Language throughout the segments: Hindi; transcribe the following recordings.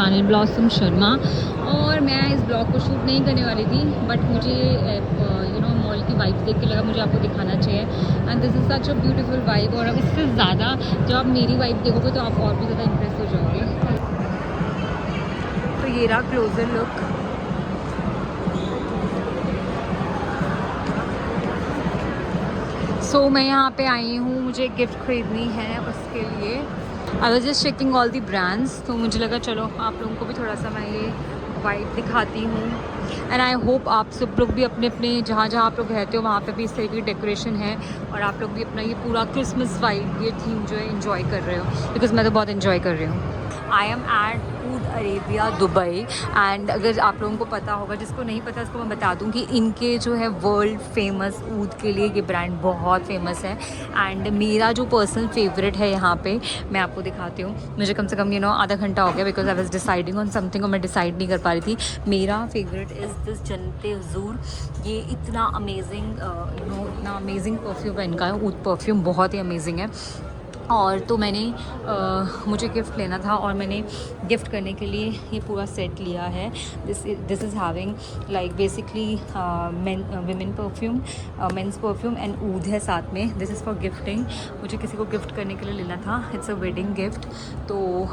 चैनल ब्लॉसम शर्मा और मैं इस ब्लॉग को शूट नहीं करने वाली थी बट मुझे मॉल की वाइब देख के लगा मुझे आपको दिखाना चाहिए and this is such a beautiful vibe. और अब इससे ज़्यादा जब आप मेरी वाइब देखोगे तो आप और भी ज़्यादा इम्प्रेस हो जाओगे। तो ये रहा क्लोजर लुक। सो मैं यहाँ पे आई हूँ, मुझे गिफ्ट खरीदनी है उसके लिए। I was just checking all the brands, तो मुझे लगा चलो आप लोगों को भी थोड़ा सा मैं ये वाइब दिखाती हूँ। एंड आई होप आप सब लोग भी अपने अपने जहाँ जहाँ आप लोग रहते हो वहाँ पे भी इस तरह की डेकोरेशन है और आप लोग भी अपना ये पूरा क्रिसमस वाइब, ये थीम जो है इन्जॉय कर रहे हो, बिकॉज मैं तो बहुत इन्जॉय कर रही हूँ। I am at oud Arabia Dubai and अगर आप लोगों को पता होगा, जिसको नहीं पता उसको मैं बता दूं कि इनके जो है वर्ल्ड फेमस ऊद के लिए ये ब्रांड बहुत फेमस है। एंड मेरा जो पर्सनल फेवरेट है यहाँ पे मैं आपको दिखाती हूँ। मुझे कम से कम आधा घंटा हो गया because I was deciding on something और मैं डिसाइड नहीं कर पा रही थी। मेरा फेवरेट इज़ दिस जन्नते हुजूर। ये इतना अमेजिंग इतना अमेजिंग परफ्यूम है इनका, ऊद परफ्यूम बहुत ही अमेजिंग है। और तो मैंने मुझे गिफ्ट लेना था और मैंने गिफ्ट करने के लिए ये पूरा सेट लिया है। This is having like basically women perfume, men's perfume and oud है साथ में। दिस इज़ फॉर गिफ्टिंग, मुझे किसी को गिफ्ट करने के लिए लेना था। It's a wedding gift. तो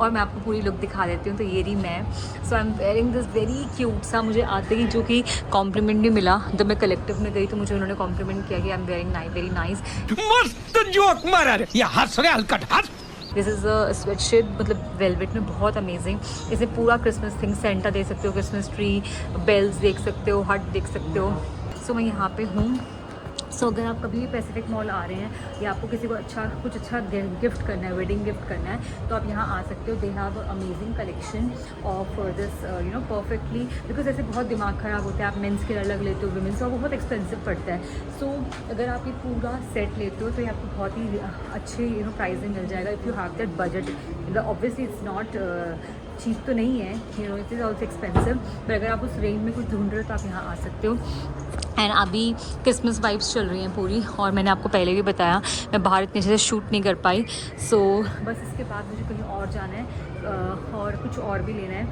और मैं आपको पूरी लुक दिखा देती हूँ। तो ये रही मैं, so I am wearing this very cute सा। मुझे आते ही जो कि कॉम्प्लीमेंट भी मिला जब मैं कलेक्टिव में गई, तो मुझे उन्होंने कॉम्प्लीमेंट किया कि आई एम वेयरिंग वेरी नाइस। मस्त जोक मारा रे, ये हंस रहे हलकट हंस। दिस इज़ अ स्वेटशर्ट, मतलब वेलवेट में, बहुत अमेजिंग। इसे पूरा क्रिसमस थिंग, सेंटा दे सकते हो, क्रिसमस ट्री, बेल्स देख सकते हो, हट देख सकते हो। सो मैं यहाँ पे हूँ। सो अगर आप कभी भी पैसिफिक मॉल आ रहे हैं या आपको किसी को कुछ अच्छा गिफ्ट करना है, वेडिंग गिफ्ट करना है, तो आप यहाँ आ सकते हो। They have amazing collection of this perfectly, because ऐसे बहुत दिमाग ख़राब होता है। आप मेंस के अलग लेते हो, वुमेंस का बहुत एक्सपेंसिव पड़ता है। सो अगर आप ये पूरा सेट लेते हो तो ये आपको बहुत ही अच्छे प्राइस में मिल जाएगा if you have that budget. Obviously it's not cheap तो नहीं है, it is also expensive, but अगर आप उस रेंज में कुछ ढूंढ रहे हो तो आप यहाँ आ सकते हो। एंड अभी क्रिसमस वाइब्स चल रही हैं पूरी, और मैंने आपको पहले भी बताया मैं बाहर इतने अच्छे से शूट नहीं कर पाई। सो बस इसके बाद मुझे कहीं और जाना है और कुछ और भी लेना है।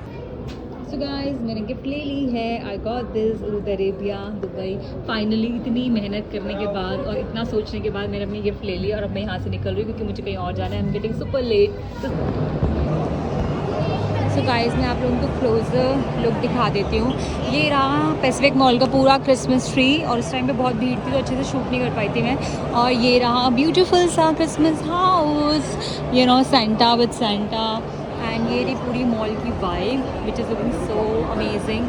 सो गाइस, मैंने गिफ्ट ले ली है। I got this oud Arabia Dubai. Finally इतनी मेहनत करने के बाद और इतना सोचने के बाद मैंने अपनी गिफ्ट ले ली और अब मैं यहाँ से निकल रही हूँ क्योंकि मुझे कहीं और जाना है। I am getting super late. So guys, मैं आप लोगों को क्लोजर लुक दिखा देती हूँ। ये रहा पैसिफिक मॉल का पूरा क्रिसमस ट्री, और उस टाइम पे बहुत भीड़ थी तो अच्छे से शूट नहीं कर पाई थी मैं। और ये रहा ब्यूटीफुल सा Christmas house, Santa with Santa. And ये रही पूरी मॉल की vibe which is looking so amazing.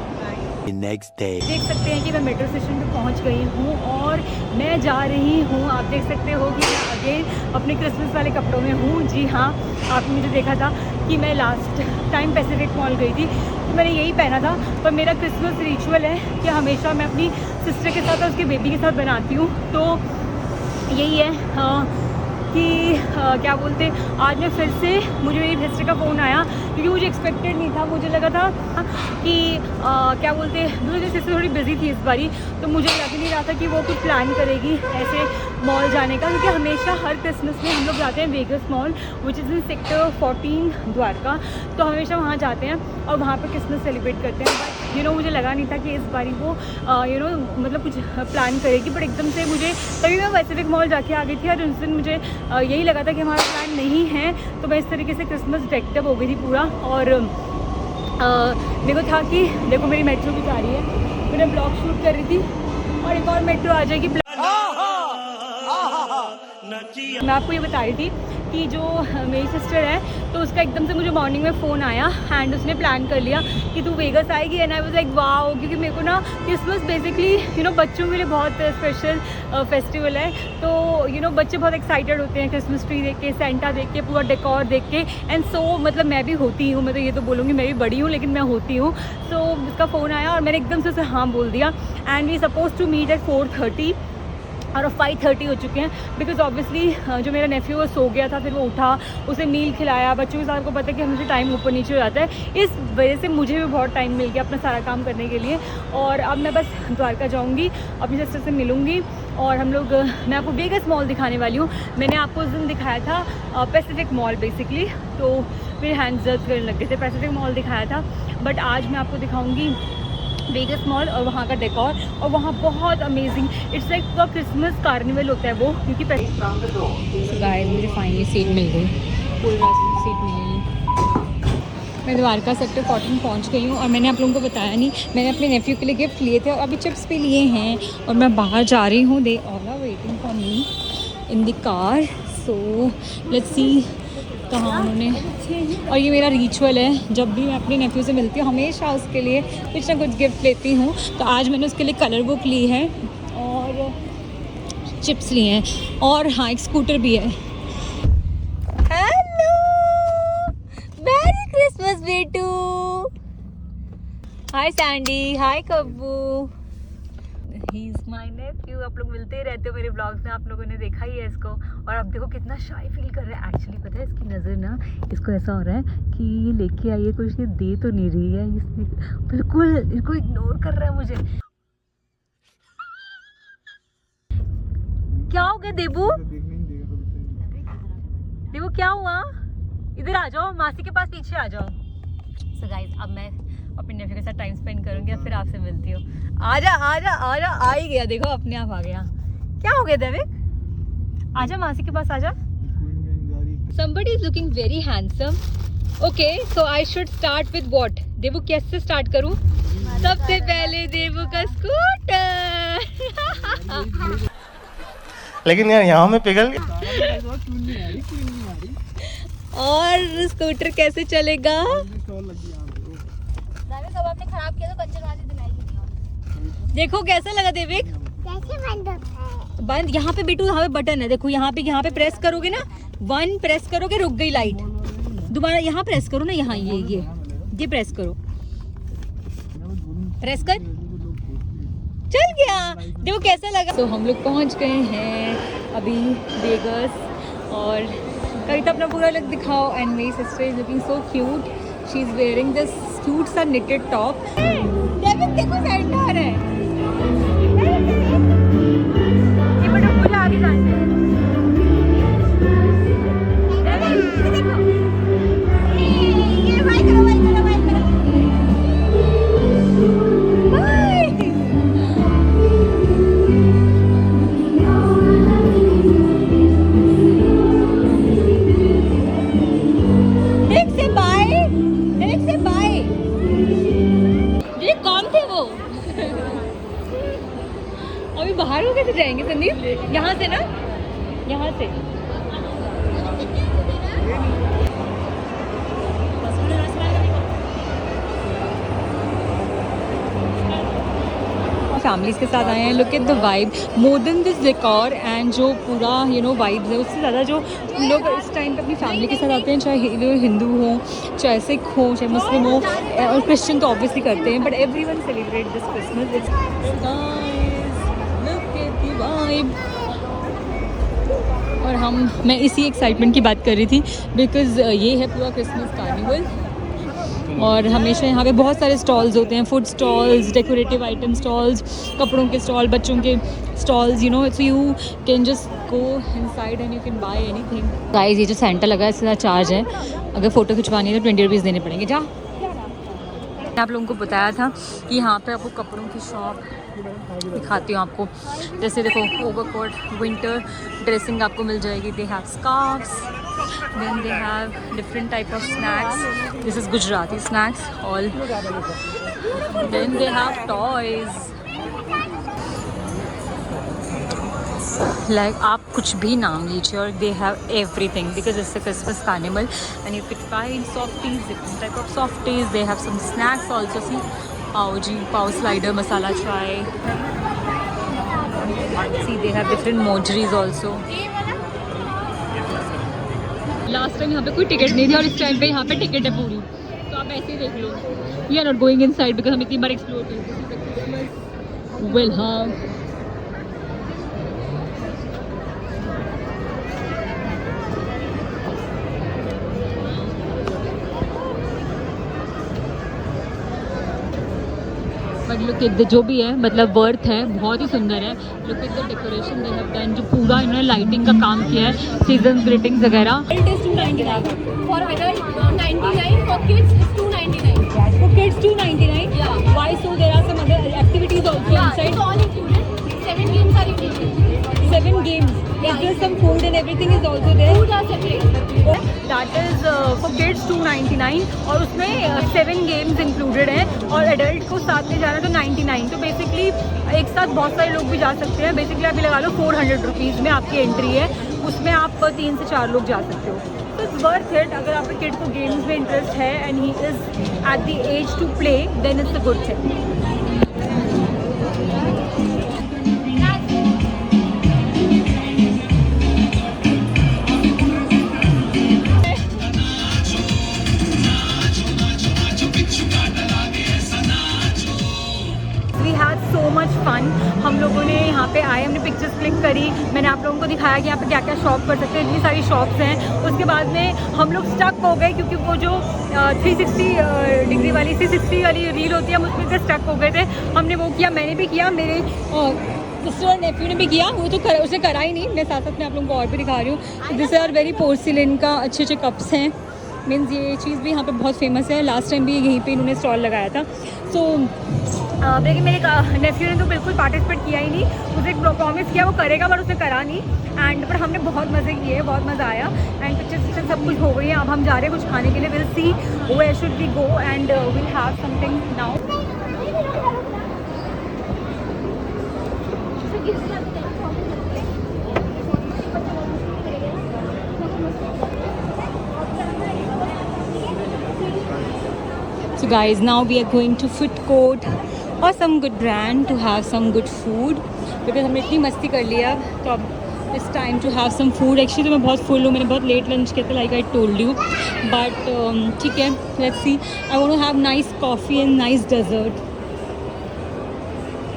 Next day देख सकते हैं कि मैं मेट्रो स्टेशन पे पहुंच गई हूँ और मैं जा रही हूँ। आप देख सकते हो कि मैं अगेन अपने क्रिसमस वाले कपड़ों में हूँ। जी हाँ, आपने मुझे देखा था कि मैं लास्ट टाइम पैसिफिक मॉल गई थी तो मैंने यही पहना था। पर मेरा क्रिसमस रिचुअल है कि हमेशा मैं अपनी सिस्टर के साथ और उसके बेबी के साथ बनाती हूँ। तो यही है कि क्या बोलते, आज मैं फिर से, मुझे मेरी सिस्टर का फ़ोन आया क्योंकि मुझे एक्सपेक्टेड नहीं था। मुझे लगा था कि क्या बोलते, मेरी सिस्टर थोड़ी बिजी थी इस बारी, तो मुझे लग नहीं रहा था कि वो कुछ प्लान करेगी ऐसे मॉल जाने का, क्योंकि हमेशा हर क्रिसमस में हम लोग जाते हैं Vegas mall which is in sector 14 Dwarka. तो हमेशा वहाँ जाते हैं और वहाँ पर क्रिसमस सेलिब्रेट करते हैं। बट मुझे लगा नहीं था कि इस बारी वो मतलब कुछ प्लान करेगी। बट एकदम से मुझे, तभी मैं पैसिफिक मॉल जाके आ गई थी और उस दिन मुझे यही लगा था कि हमारा प्लान नहीं है। तो मैं इस तरीके से क्रिसमस डेकअप हो गई थी पूरा। और मेरे को था कि देखो मेरी मेट्रो भी जा रही है, मैंने ब्लॉग शूट कर रही थी और एक और मेट्रो आ जाएगी। मैं आपको ये बता रही थी कि जो मेरी सिस्टर है तो उसका एकदम से मुझे मॉर्निंग में फ़ोन आया एंड उसने प्लान कर लिया कि तू वेगस आएगी। And I was like wow, क्योंकि मेरे को ना क्रिसमस बेसिकली बच्चों के लिए बहुत स्पेशल फेस्टिवल है। तो बच्चे बहुत एक्साइटेड होते हैं क्रिसमस ट्री देख के, सेंटा देख के, पूरा डेकोर देख के। एंड सो मतलब मैं भी होती हूँ, मैं तो ये तो बोलूँगी मैं भी बड़ी हूँ लेकिन मैं होती हूँ। सो उसका फ़ोन आया और मैंने एकदम से उसे हाँ बोल दिया। And we suppose to meet at 4:30 और 5:30 हो चुके हैं, बिकॉज ऑब्वियसली जो मेरा नेफ्यू वो सो गया था, फिर वो उठा, उसे मील खिलाया। बच्चों के साथ को पता है कि हमेशा टाइम ऊपर नीचे हो जाता है, इस वजह से मुझे भी बहुत टाइम मिल गया अपना सारा काम करने के लिए। और अब मैं बस द्वारका जाऊँगी, अपनी सिस्टर से मिलूँगी और हम लोग, मैं आपको वेगस मॉल दिखाने वाली हूँ। मैंने आपको उस दिन दिखाया था पैसिफिक मॉल बेसिकली। तो मेरे हैंड्स दर्द करने लग गए थे। पैसिफिक मॉल दिखाया था, बट आज मैं आपको दिखाऊंगी वेगस मॉल और वहाँ का डेकोर, और वहाँ बहुत अमेजिंग, इट्स लाइक पूरा क्रिसमस कार्निवल होता है वो, क्योंकि गाइस मुझे फाइनली सीट मिल गई, पूरी सीट मिली। मैं द्वारका सेक्टर 14 पहुंच गई हूँ, और मैंने आप लोगों को बताया नहीं, मैंने अपने नेफ्यू के लिए गिफ्ट लिए थे और अभी चिप्स भी लिए हैं, और मैं बाहर जा रही हूँ। They all are waiting for me in the car, so let's see कहाँ उन्होंने। और ये मेरा रिचुअल है, जब भी मैं अपने नेफ्यू से मिलती हूँ हमेशा उसके लिए कुछ ना कुछ गिफ्ट लेती हूँ। तो आज मैंने उसके लिए कलर बुक ली है और चिप्स लिए हैं, और हाँ एक स्कूटर भी है। हेलो, मैरी क्रिसमस बेटू। Hi Sandy, hi Kabbu, he is my nephew. आप लोग मिलते ही रहते हो मेरे ब्लॉग्स में, आप लोगों ने देखा ही है इसको। और अब देखो कितना शाई फील कर रहा है। एक्चुअली पता है इसकी नज़र ना, इसको ऐसा हो रहा है कि ये लेके आई है कुछ, ये दे तो नहीं रही है, इसने बिल्कुल इसको इग्नोर कर रहा है मुझे। क्या हो गया देबू? देबू क्या हुआ? इधर आ जाओ, मासी के पास पीछे आ जाओ। सो गाइस अब मैं अपने नेफ्यू के साथ टाइम स्पेंड करूंगी, और फिर आपसे मिलती हूँ। आजा आजा आजा, आ ही गया, देखो अपने आप आ गया। क्या हो गया देविक? आजा मासी के पास आजा। Somebody is looking very handsome. Okay, so I should start with what? देवू कैसे स्टार्ट करूँ? सबसे पहले देवू का स्कूटर। लेकिन यार यहाँ में पिघल गया। और स्कूटर कैसे चलेगा? आपने खराब किया तो कंचन वाली दिलाएगी। देखो कैसा लगा देविक? कैसे बंद होता है? बंद यहाँ पे बेटू, यहाँ पे बटन है, देखो यहाँ पे प्रेस करोगे ना, 1 प्रेस करोगे रुक गई लाइट। दोबारा यहाँ प्रेस करो ना, यहाँ ये प्रेस करो, प्रेस कर, चल गया। देखो कैसा लगा। तो हम लोग पहुँच गए हैं अभी वेगस, और कविता अपना पूरा लुक दिखाओ। एंड मेरी sister is looking so cute, she is wearing this cute सा निटेड टॉप। देखो सैंटा आ रहा है, ये बड़ा मुझे आगे जाना है। देखो ये भाई करो, भाई करो, भाई करो, भाई। देख से बाय, देख से बाय। ये कौन थे वो? अभी बाहर हो कैसे जाएंगे संदीप? यहाँ से ना, यहाँ से। फैमिलीज के साथ आए हैं। Look at the vibe, more than this decor and जो पूरा वाइब्स है, उससे ज़्यादा जो लोग इस टाइम पे अपनी फैमिली के साथ आते हैं, चाहे हिंदू हो, चाहे सिख हो, चाहे मुस्लिम हो, और क्रिश्चियन तो ऑब्वियसली करते हैं, but everyone celebrate this Christmas. Vibe. और मैं इसी एक्साइटमेंट की बात कर रही थी, बिकॉज़ ये है पूरा क्रिसमस कार्निवल, और हमेशा यहाँ पे बहुत सारे स्टॉल्स होते हैं, food stalls, decorative item stalls, कपड़ों के स्टॉल, बच्चों के stalls, you know, so you can just go inside and you can buy anything. Guys ये जो सेंटा लगा है इसका चार्ज है, अगर फ़ोटो खिंचवानी है तो 20 रुपीज़ देने पड़ेंगे। जा, मैंने आप लोगों को बताया था कि यहाँ पे आपको कपड़ों की शॉप दिखाती हूँ आपको। जैसे देखो ओवरकोट, विंटर ड्रेसिंग आपको मिल जाएगी। They have scarves, then they have different type of snacks, this is Gujarati snacks all, then they have toys, like आप कुछ भी नाम लीजिए, और they have everything because it's a Christmas carnival and you can find softies, different type of softies, they have some snacks also, see pav जी, pav slider, masala chai, see they have different mojaris also. Last time यहाँ पे कोई टिकट नहीं थी, और इस टाइम पे यहाँ पे टिकट है पूरी, तो आप ऐसे ही देख लो। We are not going inside because हम इतनी बार एक्सप्लोर करते। वेल हाँ, बट लुक एट द जो भी है मतलब वर्थ है, बहुत ही सुंदर है। Look at the decoration they have done, जो पूरा इन्होंने लाइटिंग का काम किया है, सीजन ग्रीटिंग्स वगैरह। It is 299 For adult, 99. For kids, it's 299. for kids 299. Yeah. Why so? There are some other activities also Yeah, inside. it's all included. 7 games are included. 7 games. Is there some food and everything is also there? Food are separate. That is for kids 299 और उसमें 7 गेम्स इंक्लूडेड हैं और एडल्ट को साथ में जाना तो 99। तो बेसिकली एक साथ बहुत सारे लोग भी जा सकते हैं। बेसिकली आप ये लगा लो 400 रुपीज़ में आपकी एंट्री है, उसमें आप 3 से 4 लोग जा सकते हो। तो इट्स वर्थ इट। अगर आपके किड को गेम्स में इंटरेस्ट है and he is at the age to play, then it's a good thing. So much fun. हम लोगों ने यहाँ पे आए, हमने पिक्चर्स क्लिक करी, मैंने आप लोगों को दिखाया कि यहाँ पे क्या क्या शॉप कर सकते हैं, इतनी सारी शॉप्स हैं। उसके बाद में हम लोग स्टक हो गए क्योंकि वो जो 360 डिग्री वाली 360 वाली रील होती है, हम उसमें से स्टक हो गए थे। हमने वो किया, मैंने भी किया, मेरे सिस्टर और नेफ्यू ने भी किया। वो तो उसने करा ही नहीं, मैं साथ साथ में आप लोगों को और भी दिखा रही हूँ। दिस आर वेरी पोर्सिलेन का अच्छे अच्छे कप्स हैं। मीन्स ये चीज़ भी यहाँ पे बहुत फेमस है। लास्ट टाइम भी यहीं पे इन्होंने स्टॉल लगाया था। सो लेकिन मेरे नेफ्यू ने तो बिल्कुल पार्टिसिपेट किया ही नहीं। उसे एक प्रॉमिस किया वो करेगा, बट उसने करा नहीं। एंड पर हमने बहुत मज़े किए, बहुत मज़ा आया। एंड पिक्चर सब कुछ हो गई है। अब हम जा रहे हैं कुछ खाने के लिए। Will see where should we go and will have something now. So guys, now we are going to food court or some good brand to have some good food because हमने इतनी मस्ती कर लिया, तो अब it's time to have some food. Actually तो मैं बहुत full हूँ, मैंने बहुत late lunch किया था like I told you, but ठीक है, let's see. I want to have nice coffee and nice dessert.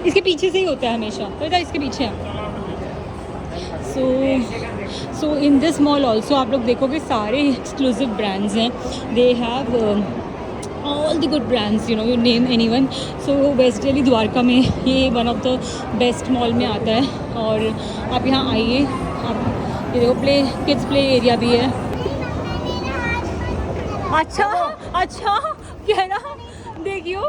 इसके पीछे से ही होता है हमेशा, पता है इसके पीछे है। So in this mall also आप लोग देखोगे सारे exclusive brands हैं. They have all the good brands, you know, you name anyone. So West Delhi Dwarka में ये one of the best mall में आता है और आप यहाँ आइए। आप ये देखो किड्स प्ले एरिया भी है। अच्छा कह रहा देखियो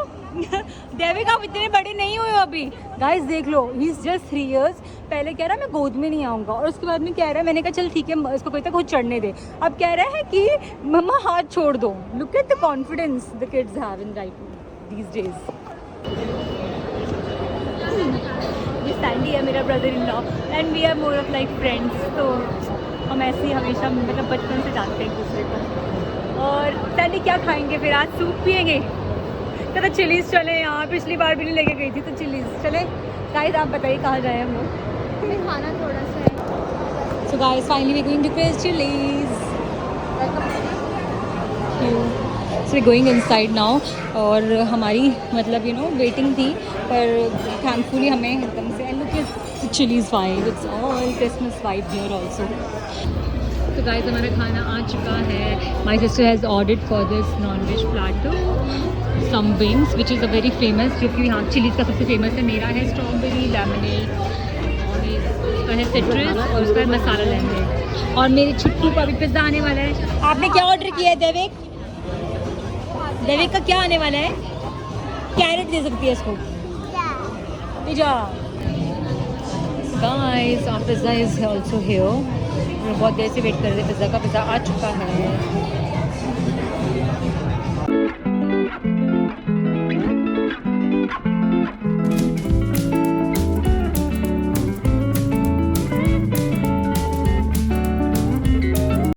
देविका आप इतने बड़े नहीं हुए अभी। गाइस देख लो, ही इज़ जस्ट 3 years। पहले कह रहा है मैं गोद में नहीं आऊँगा और उसके बाद में कह रहा है, मैंने कहा चल ठीक है इसको कोई तक खुद चढ़ने दे। अब कह रहा है कि मम्मा हाथ छोड़ दो। Look at the confidence the kids have in right these days. ये सैंडी है मेरा brother in law and we are more of like friends. तो हम ऐसे ही हमेशा मतलब बचपन से जानते हैं एक दूसरे को। और सैंडी क्या खाएंगे फिर आज? सूप पियेंगे? कहता चिलीज़ चले यहाँ, पिछली बार भी नहीं लेके गई थी तो चिलीज़ चले। गाइस आप बताइए कहाँ जाए हम लोग? हमें खाना थोड़ा सा है। So guys, finally we're going to Chris Chili's. So we're going inside now. और हमारी मतलब you know waiting थी, पर thankfully हमें एकदम से look at the Chili's vibe. It's all Christmas vibe here also. So guys हमारा खाना आ चुका है. My sister has ordered for this non-veg platter some wings, which is a very famous, जो कि यहाँ चिलीज़ का सबसे फेमस है। मेरा है स्ट्रॉबेरी लेमनेड और उसका है सिट्रस और उसका है मसाला लेमनेड। और मेरे छुट्टू का भी पिज़्ज़ा आने वाला है। आपने क्या ऑर्डर किया है देविक? देविक का क्या आने वाला है? कैरेट दे सकती है इसको। Pizza. Guys, our pizza is also here। बहुत देर से वेट कर रहे थे पिज़्ज़ा का। पिज़्ज़ा आ चुका है।